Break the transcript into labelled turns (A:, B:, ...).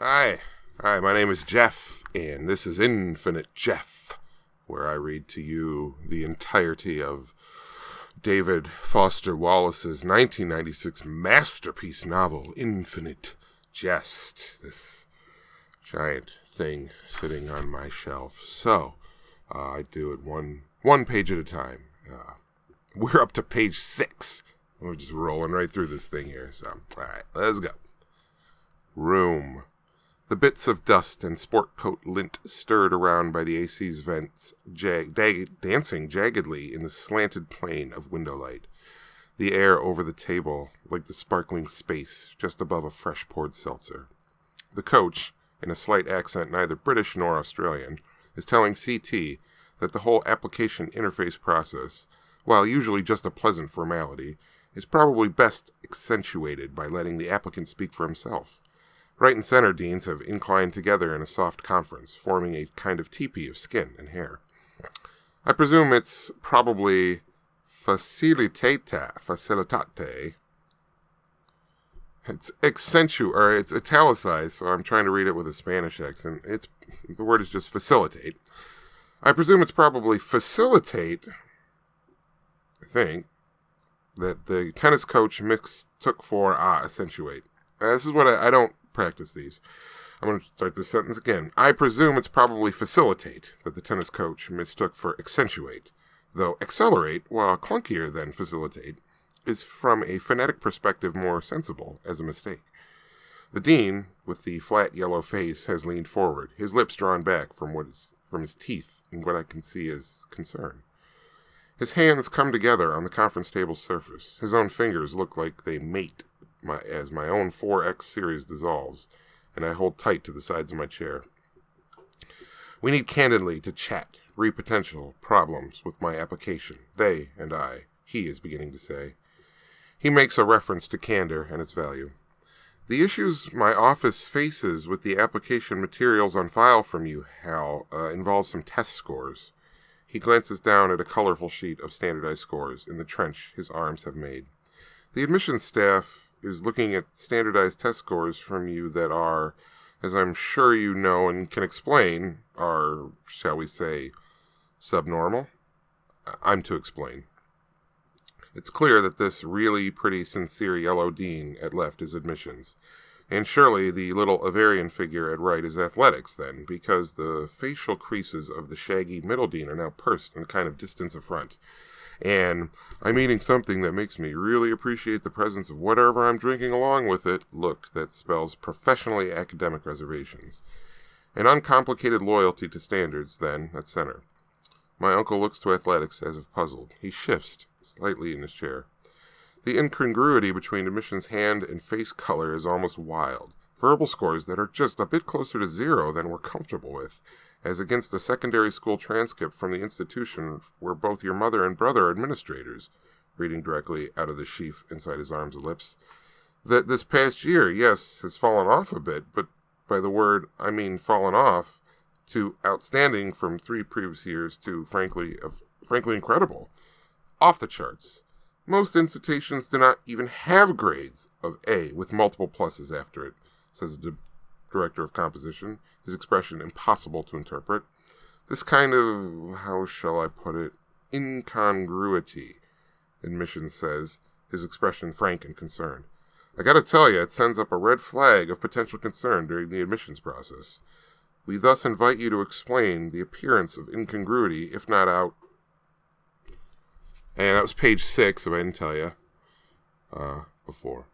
A: Hi, my name is Jeff, and this is Infinite Jeff, where I read to you the entirety of David Foster Wallace's 1996 masterpiece novel, Infinite Jest, this giant thing sitting on my shelf. So, I do it one page at a time. We're up to page 6. We're just rolling right through this thing here, so, alright, let's go. Room. The bits of dust and sport coat lint stirred around by the AC's vents, dancing jaggedly in the slanted plane of window light. The air over the table like the sparkling space just above a fresh-poured seltzer. The coach, in a slight accent neither British nor Australian, is telling CT that the whole application interface process, while usually just a pleasant formality, is probably best accentuated by letting the applicant speak for himself. Right and center deans have inclined together in a soft conference, forming a kind of teepee of skin and hair. I presume it's probably facilitate. It's it's italicized, so I'm trying to read it with a Spanish accent. The word is just facilitate. I presume it's probably facilitate, I think, that the tennis coach mistook for accentuate. This is what I don't practice these. I'm going to start this sentence again. I presume it's probably facilitate that the tennis coach mistook for accentuate, though accelerate, while clunkier than facilitate, is from a phonetic perspective more sensible as a mistake. The dean, with the flat yellow face, has leaned forward, his lips drawn back from his teeth in what I can see as concern. His hands come together on the conference table's surface. His own fingers look like they mate as my own 4X series dissolves, and I hold tight to the sides of my chair. We need candidly to chat repotential problems with my application. They and I, he is beginning to say. He makes a reference to candor and its value. The issues my office faces with the application materials on file from you, Hal, involve some test scores. He glances down at a colorful sheet of standardized scores in the trench his arms have made. The admissions staff is looking at standardized test scores from you that are, as I'm sure you know and can explain, are, shall we say, subnormal? I'm to explain. It's clear that this really pretty sincere yellow dean at left is admissions. And surely the little Avarian figure at right is athletics, then, because the facial creases of the shaggy middle dean are now pursed in a kind of distance of front. And I'm eating something that makes me really appreciate the presence of whatever I'm drinking along with it. Look, that spells professionally academic reservations. An uncomplicated loyalty to standards, then, at center. My uncle looks to athletics as if puzzled. He shifts slightly in his chair. The incongruity between admissions hand and face color is almost wild. Verbal scores that are just a bit closer to 0 than we're comfortable with, as against the secondary school transcript from the institution where both your mother and brother are administrators, reading directly out of the sheaf inside his arms and lips. That this past year, yes, has fallen off a bit, but by the word, I mean fallen off, to outstanding from 3 previous years to, frankly incredible. Off the charts. Most institutions do not even have grades of A with multiple pluses after it, says the director of composition, his expression impossible to interpret. This kind of, how shall I put it, incongruity, admissions says, his expression frank and concerned. I gotta tell you, it sends up a red flag of potential concern during the admissions process. We thus invite you to explain the appearance of incongruity, if not out. And that was page 6, if I didn't tell you before.